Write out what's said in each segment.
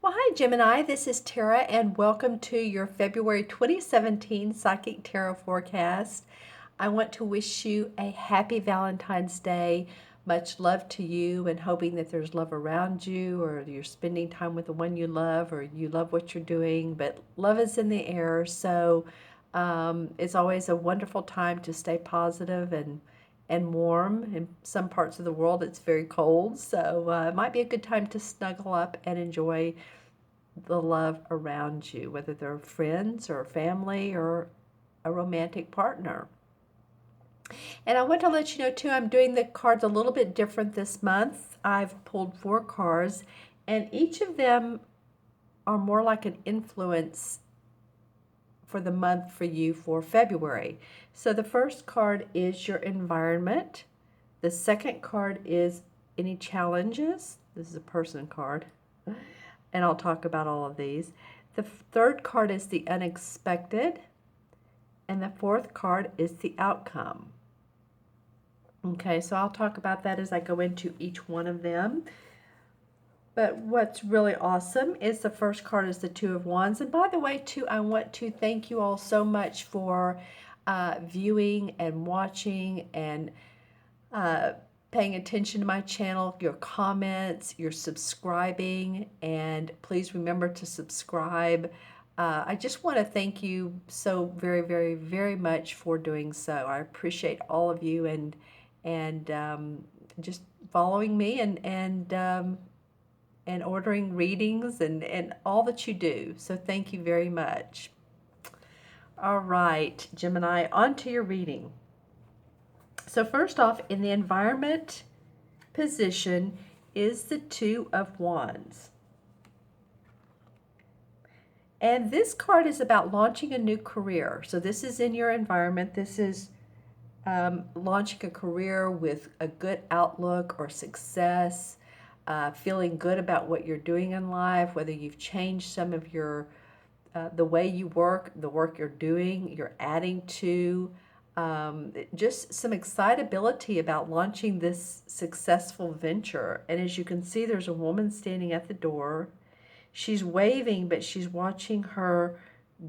Well, hi, Gemini. This is Tara, and welcome to your February 2017 Psychic Tarot forecast. I want to wish you a happy Valentine's Day. Much love to you, and hoping that there's love around you, or you're spending time with the one you love, or you love what you're doing. But love is in the air, so it's always a wonderful time to stay positive and warm. In some parts of the world, it's very cold, so it might be a good time to snuggle up and enjoy the love around you, whether they're friends or family or a romantic partner. And I want to let you know too, I'm doing the cards a little bit different this month. I've pulled 4 cards, and each of them are more like an influence for the month for you for February. So the first card is your environment. The second card is any challenges. This is a person card, and I'll talk about all of these. The third card is the unexpected, and the fourth card is the outcome. Okay, so I'll talk about that as I go into each one of them. But what's really awesome is the first card is the Two of Wands. And by the way, too, I want to thank you all so much for viewing and watching and paying attention to my channel, your comments, your subscribing, and please remember to subscribe. I just want to thank you so very, very, very much for doing so. I appreciate all of you and just following me and ordering readings and all that you do. So thank you very much. All right, Gemini, on to your reading. So first off, in the environment position is the Two of Wands. And this card is about launching a new career. So this is in your environment. This is launching a career with a good outlook or success, feeling good about what you're doing in life, whether you've changed some of your the way you work, the work you're doing, you're adding to. Just some excitability about launching this successful venture. And as you can see, there's a woman standing at the door. She's waving, but she's watching her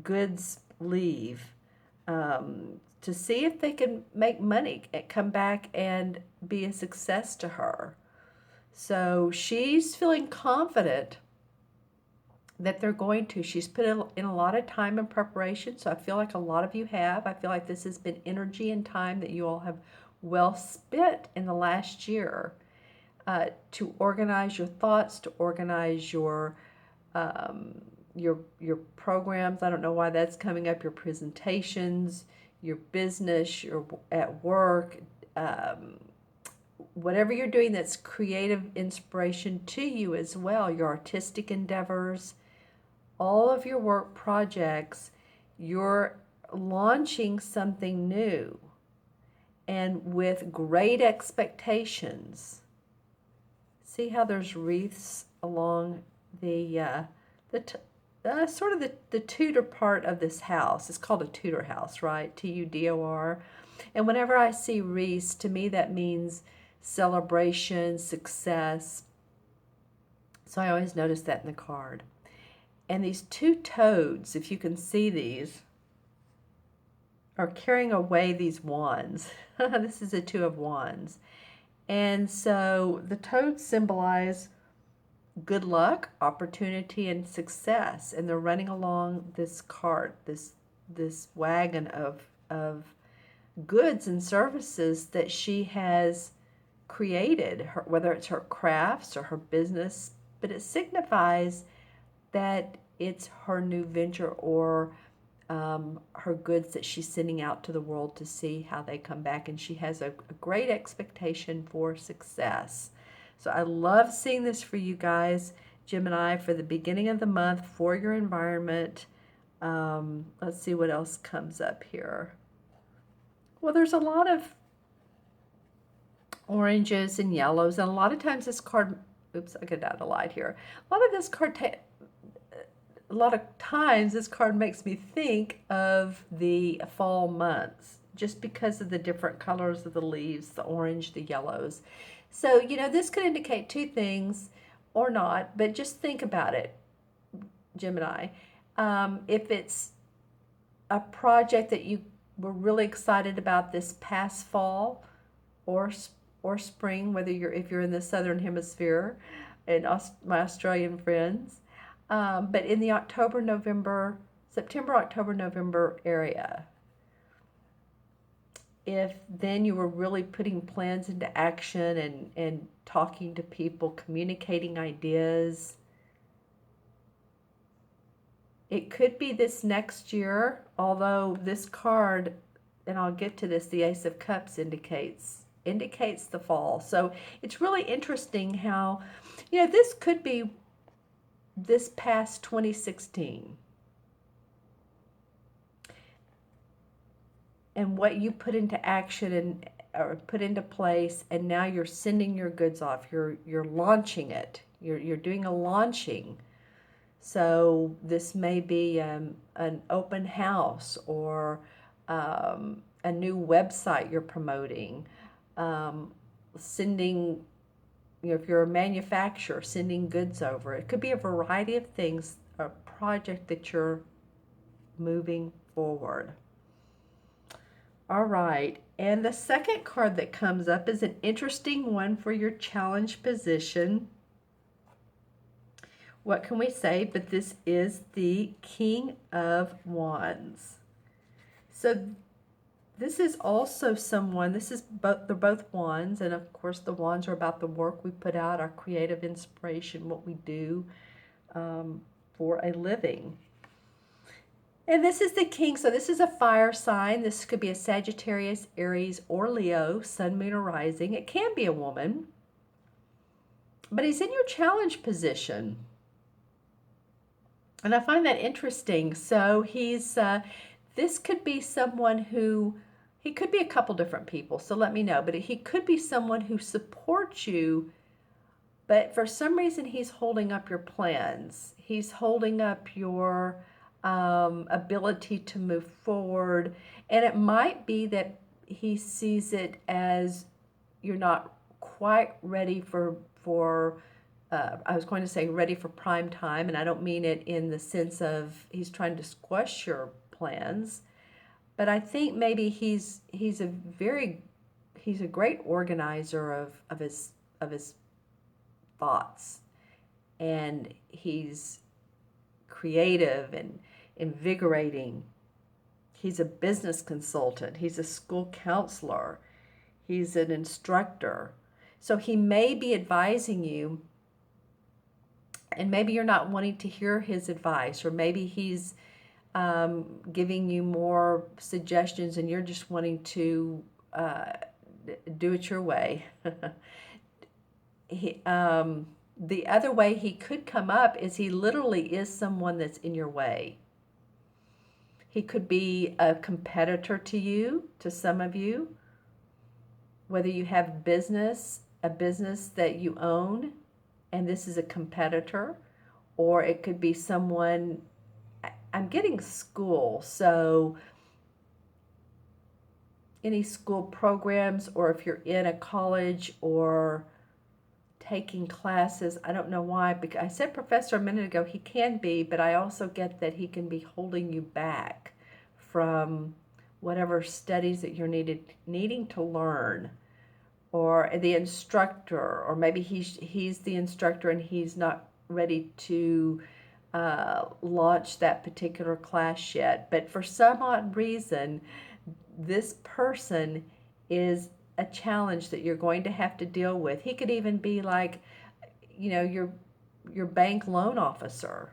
goods leave to see if they can make money and come back and be a success to her. So she's feeling confident that they're going to. She's put in a lot of time and preparation, so I feel like a lot of you have. I feel like this has been energy and time that you all have well spent in the last year to organize your thoughts, to organize your programs. I don't know why that's coming up. Your presentations, your business, your at work, whatever you're doing that's creative inspiration to you as well. Your artistic endeavors, all of your work projects, you're launching something new and with great expectations. See how there's wreaths along the sort of the Tudor part of this house. It's called a Tudor house, right? Tudor. And whenever I see wreaths, to me that means celebration, success. So I always notice that in the card. And these two toads, if you can see these, are carrying away these wands. This is a Two of Wands. And so the toads symbolize good luck, opportunity, and success. And they're running along this cart, this wagon of goods and services that she has created, whether it's her crafts or her business, but it signifies that it's her new venture or her goods that she's sending out to the world to see how they come back, and she has a great expectation for success. So I love seeing this for you guys, Gemini, for the beginning of the month, for your environment. Let's see what else comes up here. Well, there's a lot of oranges and yellows, and a lot of times this card, oops, I got out of the light here. A lot of times this card makes me think of the fall months, just because of the different colors of the leaves, the orange, the yellows. So, this could indicate two things or not, but just think about it. Gemini. If it's a project that you were really excited about this past fall or spring, whether if you're in the southern hemisphere, and my Australian friends, but in the September, October, November area, if then you were really putting plans into action and talking to people, communicating ideas. It could be this next year, although this card, and I'll get to this, the Ace of Cups indicates the fall. So it's really interesting how, this could be this past 2016. And what you put into action or put into place, and now you're sending your goods off. You're launching it. You're doing a launching. So this may be an open house or a new website you're promoting. Sending, if you're a manufacturer, sending goods over. It could be a variety of things, a project that you're moving forward. All right, and the second card that comes up is an interesting one for your challenge position. What can we say? But this is the King of Wands. So this is also someone, they're both wands, and of course the wands are about the work we put out, our creative inspiration, what we do for a living. And this is the King, so this is a fire sign. This could be a Sagittarius, Aries, or Leo, sun, moon, or rising. It can be a woman, but he's in your challenge position. And I find that interesting. So this could be someone he could be a couple different people, so let me know. But he could be someone who supports you, but for some reason he's holding up your plans. He's holding up your ability to move forward. And it might be that he sees it as you're not quite ready for I was going to say ready for prime time, and I don't mean it in the sense of he's trying to squash your plans, but I think maybe he's a great organizer of his thoughts, and he's creative and invigorating. He's a business consultant. He's a school counselor. He's an instructor. So he may be advising you, and maybe you're not wanting to hear his advice, or maybe he's giving you more suggestions and you're just wanting to do it your way. The other way he could come up is he literally is someone that's in your way. He could be a competitor to you, to some of you, whether you have a business that you own, and this is a competitor, or it could be someone, I'm getting school, so any school programs, or if you're in a college or taking classes. I don't know why, because I said professor a minute ago, he can be, but I also get that he can be holding you back from whatever studies that you're needing to learn, or the instructor, or maybe he's the instructor and he's not ready to launch that particular class yet. But for some odd reason, this person is a challenge that you're going to have to deal with. He could even be like, your bank loan officer.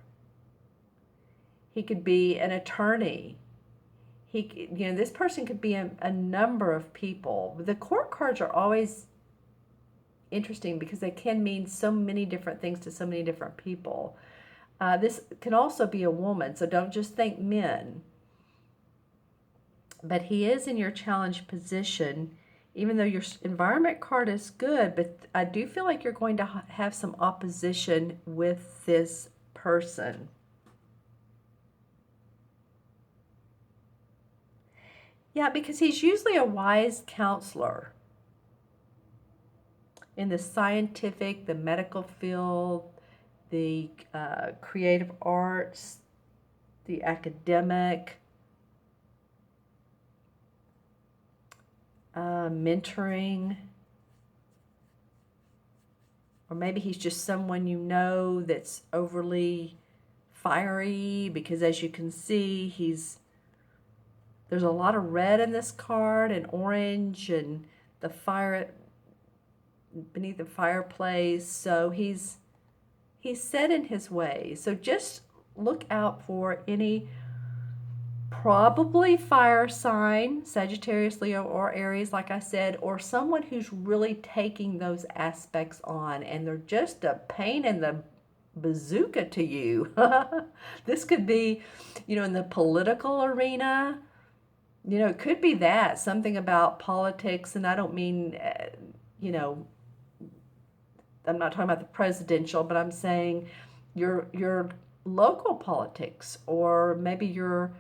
He could be an attorney. This person could be a number of people. The court cards are always interesting because they can mean so many different things to so many different people. This can also be a woman, so don't just think men. But he is in your challenge position, even though your environment card is good, but I do feel like you're going to have some opposition with this person. Yeah, because he's usually a wise counselor in the scientific, the medical field, the creative arts, the academic, mentoring, or maybe he's just someone you know that's overly fiery, because as you can see, there's a lot of red in this card and orange and the fire beneath the fireplace. So he's set in his ways. So just look out for any probably fire sign, Sagittarius, Leo, or Aries, like I said, or someone who's really taking those aspects on and they're just a pain in the bazooka to you. This could be, in the political arena. It could be that, something about politics, and I don't mean, I'm not talking about the presidential, but I'm saying your local politics, or maybe you're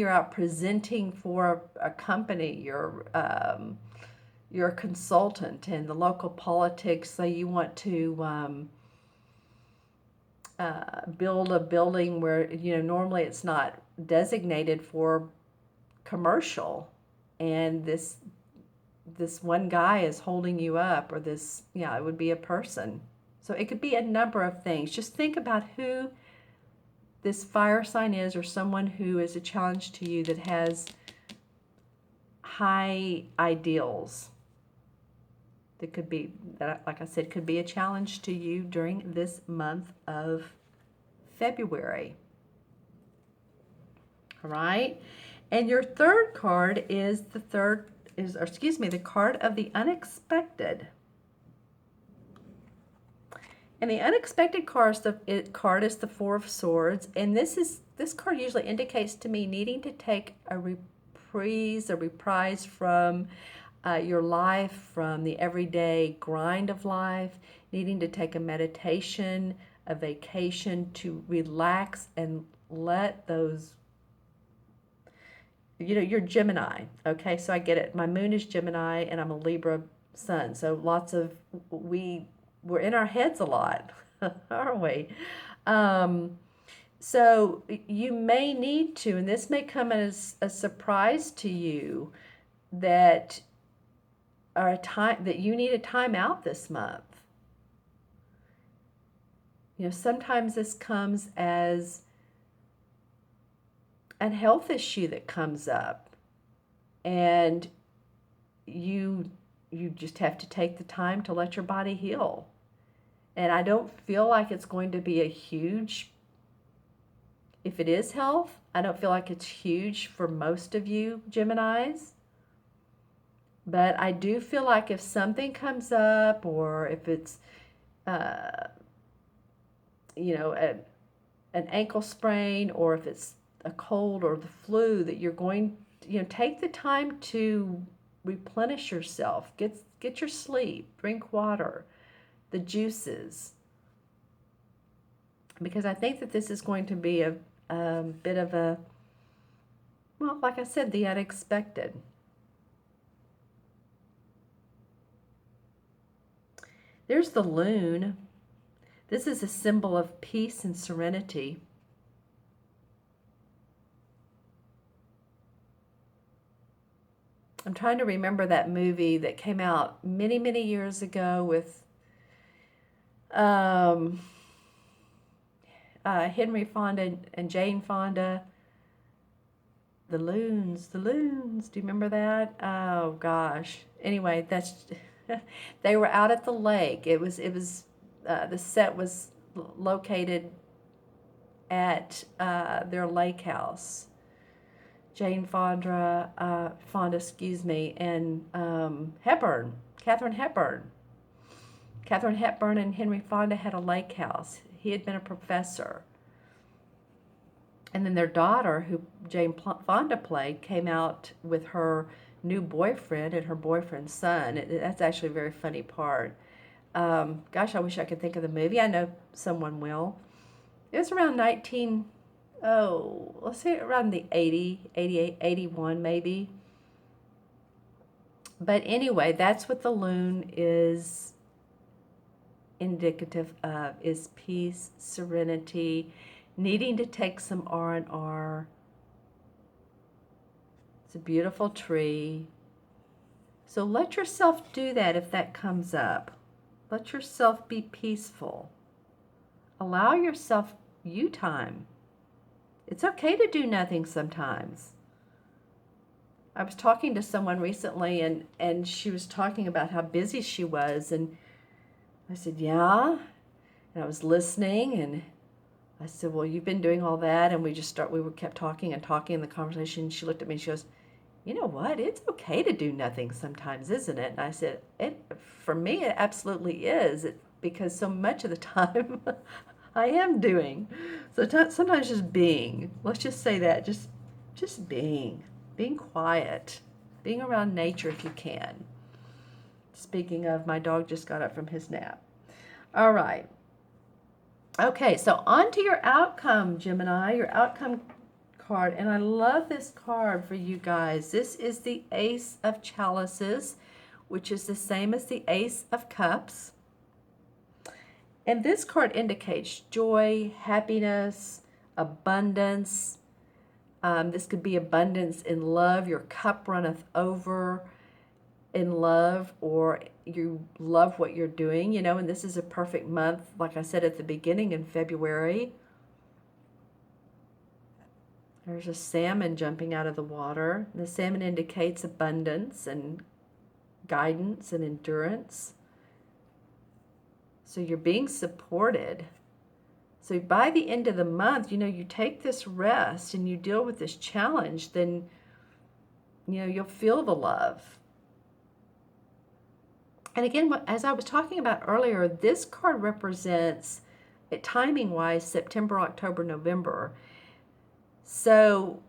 out presenting for a company. You're a consultant in the local politics, so you want to build a building where normally it's not designated for commercial, and this one guy is holding you up, or it would be a person. So it could be a number of things. Just think about who this fire sign is, or someone who is a challenge to you that has high ideals. That could be, like I said, could be a challenge to you during this month of February. All right. And your third card is the card of the unexpected. And the unexpected card is the Four of Swords, and this card usually indicates to me needing to take a reprise from your life, from the everyday grind of life, needing to take a meditation, a vacation to relax and let those. You're Gemini, okay? So I get it. My moon is Gemini, and I'm a Libra sun. So we're in our heads a lot, aren't we? So you may need to, and this may come as a surprise to you, that you need a time out this month. Sometimes this comes as a health issue that comes up, and you just have to take the time to let your body heal. And I don't feel like it's going to be if it is health, I don't feel like it's huge for most of you Geminis. But I do feel like if something comes up, or if it's, an ankle sprain, or if it's a cold or the flu, that you're going, take the time to replenish yourself. Get your sleep, drink water, the juices, because I think that this is going to be a bit of a, well, like I said, the unexpected. There's the loon. This is a symbol of peace and serenity. I'm trying to remember that movie that came out many, many years ago with Henry Fonda and Jane Fonda. The Loons. Do you remember that? Oh gosh. Anyway, they were out at the lake. It was the set was located at their lake house. Jane Fonda, and Katharine Hepburn. Katharine Hepburn and Henry Fonda had a lake house. He had been a professor. And then their daughter, who Jane Fonda played, came out with her new boyfriend and her boyfriend's son. That's actually a very funny part. Gosh, I wish I could think of the movie. I know someone will. It was around let's say around the 80, 88, 81 maybe. But anyway, that's what the loon is indicative of is peace, serenity, needing to take some R&R. It's a beautiful tree. So let yourself do that if that comes up. Let yourself be peaceful. Allow yourself you time. It's okay to do nothing sometimes. I was talking to someone recently and she was talking about how busy she was, and I said, yeah. And I was listening, and I said, well, you've been doing all that, and we kept talking and talking in the conversation. She looked at me and she goes, you know what? It's okay to do nothing sometimes, isn't it? And I said, for me, it absolutely is, because so much of the time I am doing. So sometimes just being. Let's just say that, just being quiet, being around nature if you can. Speaking of, my dog just got up from his nap. All right. Okay, so on to your outcome, Gemini, your outcome card. And I love this card for you guys. This is the Ace of Chalices, which is the same as the Ace of Cups. And this card indicates joy, happiness, abundance. This could be abundance in love. Your cup runneth over in love, or you love what you're doing, and this is a perfect month, like I said at the beginning, in February. There's a salmon jumping out of the water. The salmon indicates abundance and guidance and endurance. So you're being supported. So by the end of the month, you take this rest and you deal with this challenge, then, you'll feel the love. And again, as I was talking about earlier, this card represents, timing-wise, September, October, November. So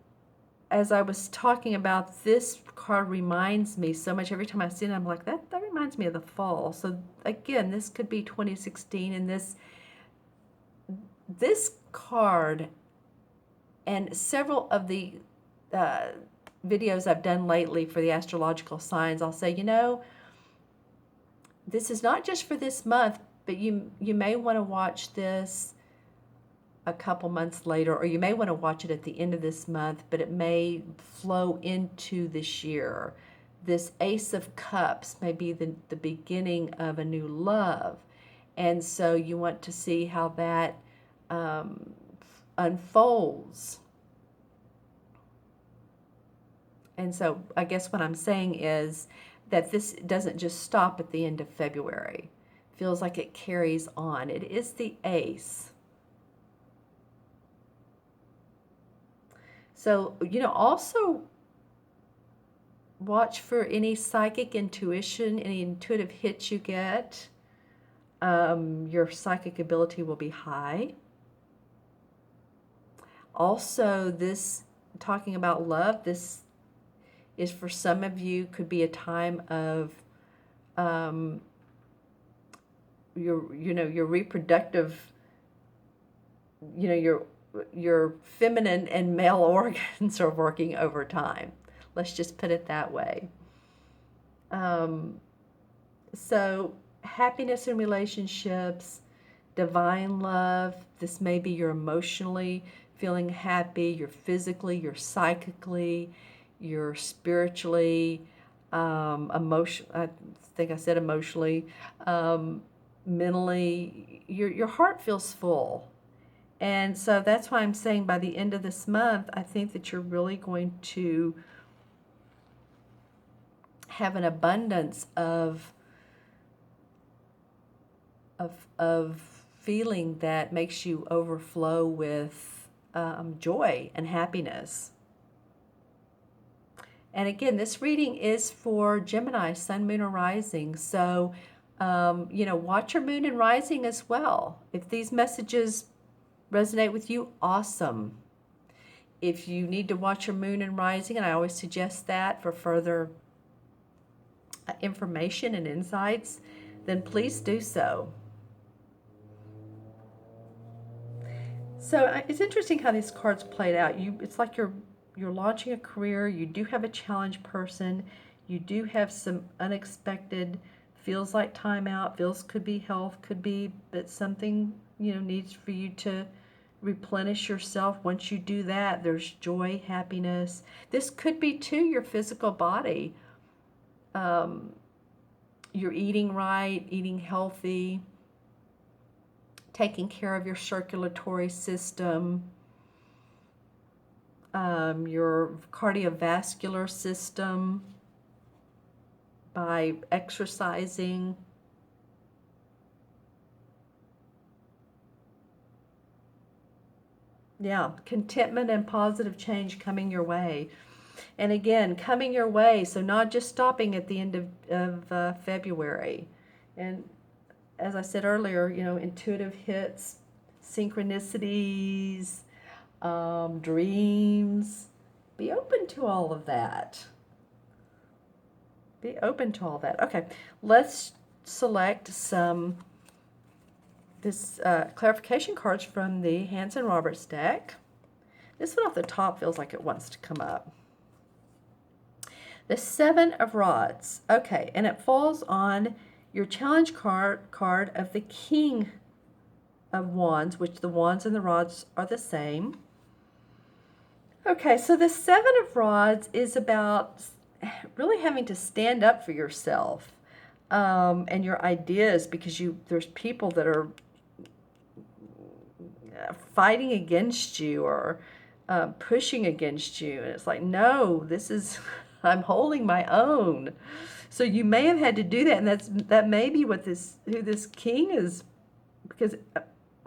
as I was talking about, this card reminds me so much. Every time I see it, I'm like, that reminds me of the fall. So again, this could be 2016, and this card and several of the videos I've done lately for the astrological signs, I'll say, this is not just for this month, but you may want to watch this a couple months later, or you may want to watch it at the end of this month, but it may flow into this year. This Ace of Cups may be the beginning of a new love. And so you want to see how that unfolds. And so I guess what I'm saying is that this doesn't just stop at the end of February. It feels like it carries on. It is the Ace. So, also watch for any psychic intuition, any intuitive hits you get. Your psychic ability will be high. Also, talking about love, this is for some of you, could be a time of your reproductive, your feminine and male organs are working overtime. Let's just put it that way. So happiness in relationships, divine love. This may be you're emotionally feeling happy, you're physically, you're psychically, you're spiritually, emotion. I think I said emotionally, mentally. Your heart feels full. And so that's why I'm saying by the end of this month, I think that you're really going to have an abundance of feeling that makes you overflow with joy and happiness. And again, this reading is for Gemini, Sun, Moon, or Rising. So, watch your Moon and Rising as well. If these messages resonate with you, awesome. If you need to watch your Moon and Rising, and I always suggest that for further information and insights, then please do so. So it's interesting how these cards played out. It's like you're launching a career. You do have a challenge person. You do have some unexpected feels like time out, could be health, could be that something, needs for you to replenish yourself. Once you do that, there's joy, happiness. This could be too your physical body. You're eating right, eating healthy, taking care of your circulatory system, your cardiovascular system by exercising. Yeah, contentment and positive change coming your way. And again, coming your way, so not just stopping at the end of February. And as I said earlier, intuitive hits, synchronicities, dreams. Be open to all of that. Be open to all that. Okay, let's select this clarification cards from the Hanson Roberts deck. This one off the top feels like it wants to come up. The Seven of Rods. Okay, and it falls on your challenge card of the King of Wands, which the Wands and the Rods are the same. Okay, so the Seven of Rods is about really having to stand up for yourself and your ideas, because there's people that are fighting against you or pushing against you, and it's like, no, this is I'm holding my own. So you may have had to do that, and that may be who this king is, because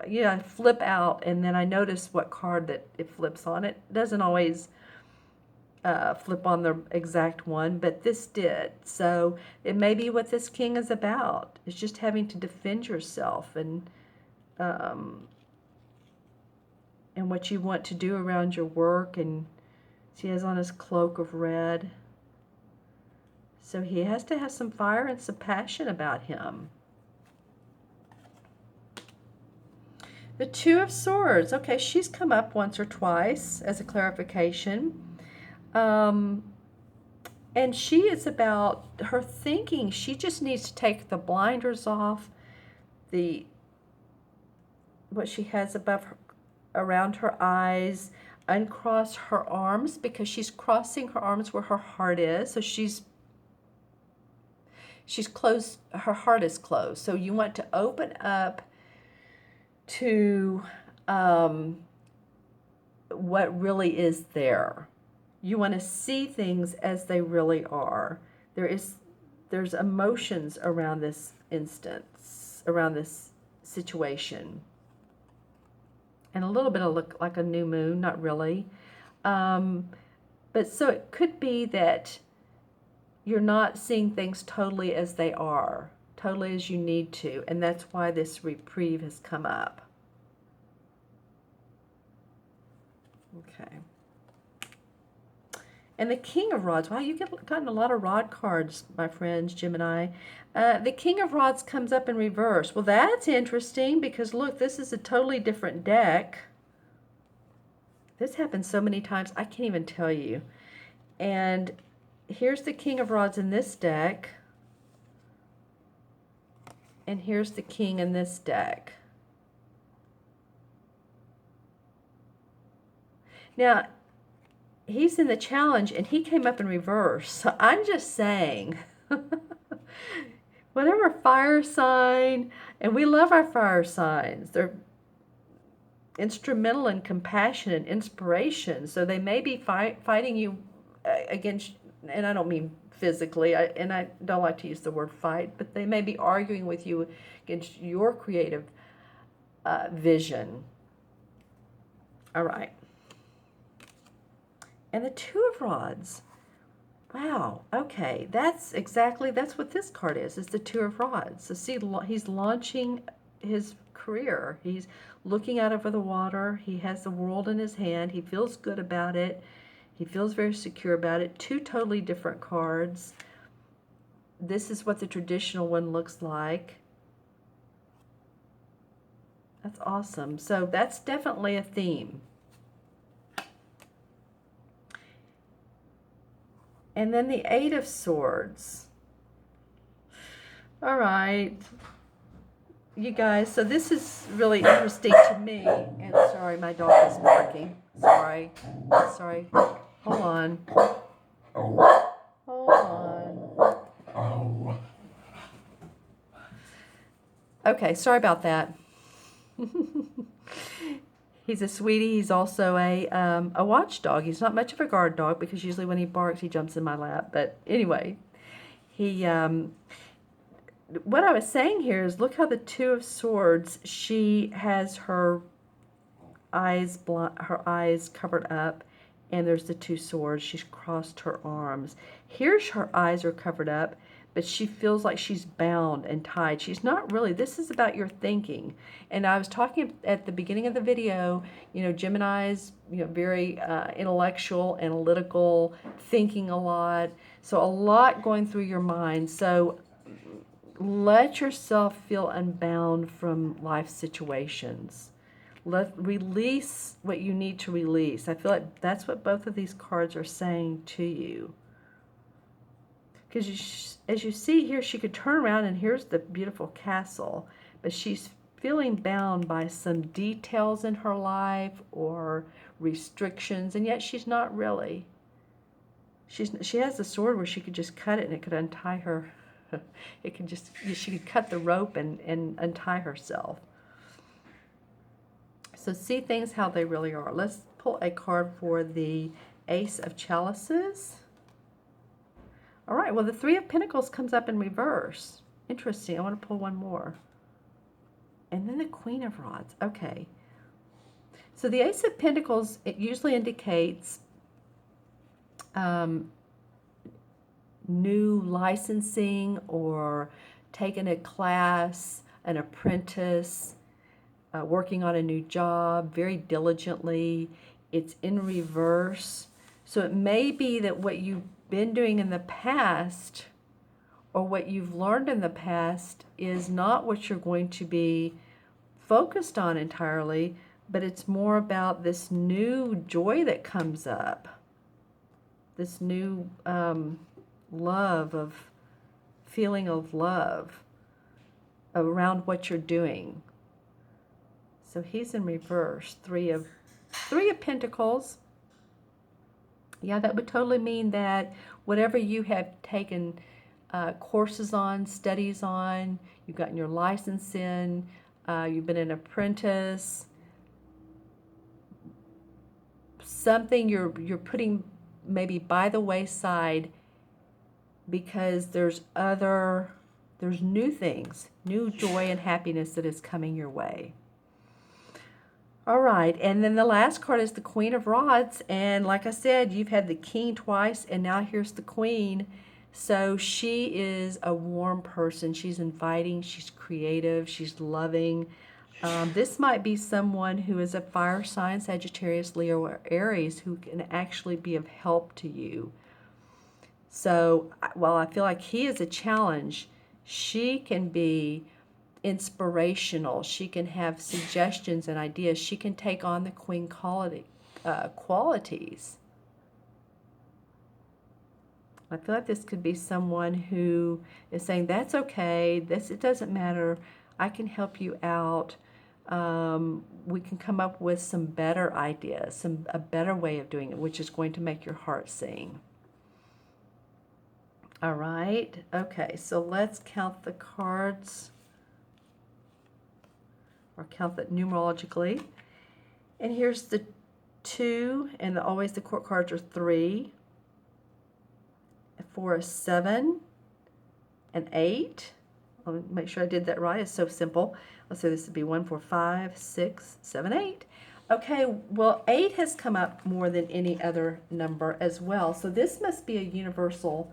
I flip out and then I notice what card that it flips on. It doesn't always flip on the exact one, but this did. So it may be what this king is about. It's just having to defend yourself and what you want to do around your work. And he has on his cloak of red. So he has to have some fire and some passion about him. The Two of Swords. Okay, she's come up once or twice as a clarification. And she is about her thinking. She just needs to take the blinders off, what she has around her eyes, uncross her arms, because she's crossing her arms where her heart is. So she's closed, her heart is closed. So you want to open up to what really is there. You want to see things as they really are. There's emotions around this instance, around this situation. And a little bit of look like a new moon, not really. But so it could be that you're not seeing things totally as they are, totally as you need to, and that's why this reprieve has come up. Okay. And the King of Rods. Wow, you've gotten a lot of rod cards, my friends, Gemini. The King of Rods comes up in reverse. Well, that's interesting, because look, this is a totally different deck. This happens so many times, I can't even tell you. And here's the King of Rods in this deck. And here's the King in this deck. Now, he's in the challenge, and he came up in reverse. So I'm just saying, whatever fire sign, and we love our fire signs. They're instrumental in compassion and inspiration. So they may be fighting you against, and I don't mean physically, and I don't like to use the word fight, but they may be arguing with you against your creative vision. All right. And the Two of Rods. Wow, okay, that's what this card is the Two of Rods. So see, he's launching his career. He's looking out over the water. He has the world in his hand. He feels good about it. He feels very secure about it. Two totally different cards. This is what the traditional one looks like. That's awesome. So that's definitely a theme. And then the Eight of Swords. All right. You guys, so this is really interesting to me. And sorry, my dog is barking. Sorry. Sorry. Hold on. Hold on. Okay, sorry about that. He's a sweetie. He's also a watchdog. He's not much of a guard dog because usually when he barks, he jumps in my lap. But anyway, he what I was saying here is look how the Two of Swords, she has her eyes covered up, and there's the Two Swords. She's crossed her arms. Here her eyes are covered up, but she feels like she's bound and tied. She's not really. This is about your thinking. And I was talking at the beginning of the video, you know, Gemini's, you know, very intellectual, analytical, thinking a lot. So a lot going through your mind. So let yourself feel unbound from life situations. Release what you need to release. I feel like that's what both of these cards are saying to you. Because as you see here, she could turn around and here's the beautiful castle, but she's feeling bound by some details in her life or restrictions, and yet she's not really. She has the sword where she could just cut it and it could untie her. It could just, she could cut the rope and untie herself. So see things how they really are. Let's pull a card for the Ace of Chalices. All right, well, the Three of Pentacles comes up in reverse. Interesting. I want to pull one more. And then the Queen of Rods. Okay. So the Ace of Pentacles, it usually indicates new licensing or taking a class, an apprentice, working on a new job very diligently. It's in reverse. So it may be that what you've been doing in the past or what you've learned in the past is not what you're going to be focused on entirely, but it's more about this new joy that comes up, this new feeling of love around what you're doing. So he's in reverse. Three of Pentacles. Yeah, that would totally mean that whatever you have taken courses on, studies on, you've gotten your license in, you've been an apprentice, something you're putting maybe by the wayside because there's new things, new joy and happiness that is coming your way. All right, and then the last card is the Queen of Rods, and like I said, you've had the King twice, and now here's the Queen. So she is a warm person. She's inviting, she's creative, she's loving. This might be someone who is a fire sign, Sagittarius, Leo, or Aries, who can actually be of help to you. So while I feel like he is a challenge, she can be inspirational. She can have suggestions and ideas. She can take on the Queen qualities. I feel like this could be someone who is saying, that's okay, it doesn't matter, I can help you out. We can come up with some better ideas, a better way of doing it, which is going to make your heart sing. All right, okay, so let's count the cards, or count that numerologically. And here's the 2, and always the court cards are 3, 4 is 7, and 8. I'll make sure I did that right. It's so simple. Let's say this would be 1, 4, 5, 6, 7, 8. Okay, well, 8 has come up more than any other number as well. So this must be a universal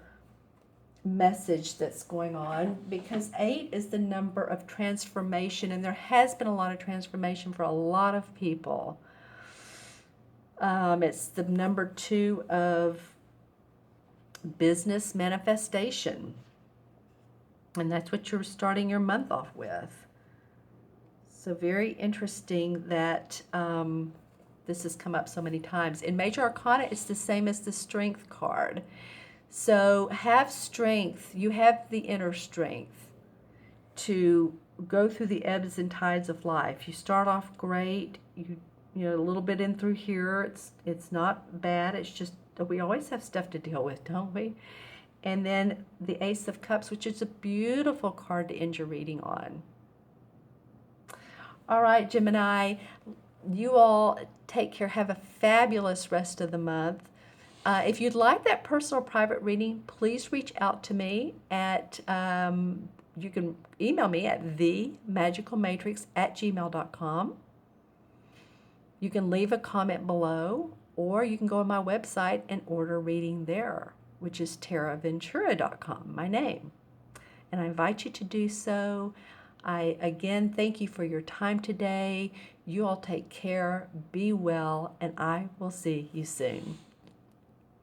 message that's going on, because 8 is the number of transformation, and there has been a lot of transformation for a lot of people. It's the number 2 of business manifestation, and that's what you're starting your month off with. So very interesting that this has come up so many times. In Major Arcana, it's the same as the Strength card. So have strength. You have the inner strength. to go through the ebbs and tides of life. You start off great, you know, a little bit in through here, it's not bad, it's just that we always have stuff to deal with, don't we? And then the Ace of Cups, which is a beautiful card to end your reading on. All right, Gemini, you all take care. Have a fabulous rest of the month. If you'd like that personal private reading, please reach out to me at, you can email me at themagicalmatrix@gmail.com. You can leave a comment below, or you can go on my website and order a reading there, which is taraventura.com, my name. And I invite you to do so. I again thank you for your time today. You all take care, be well, and I will see you soon.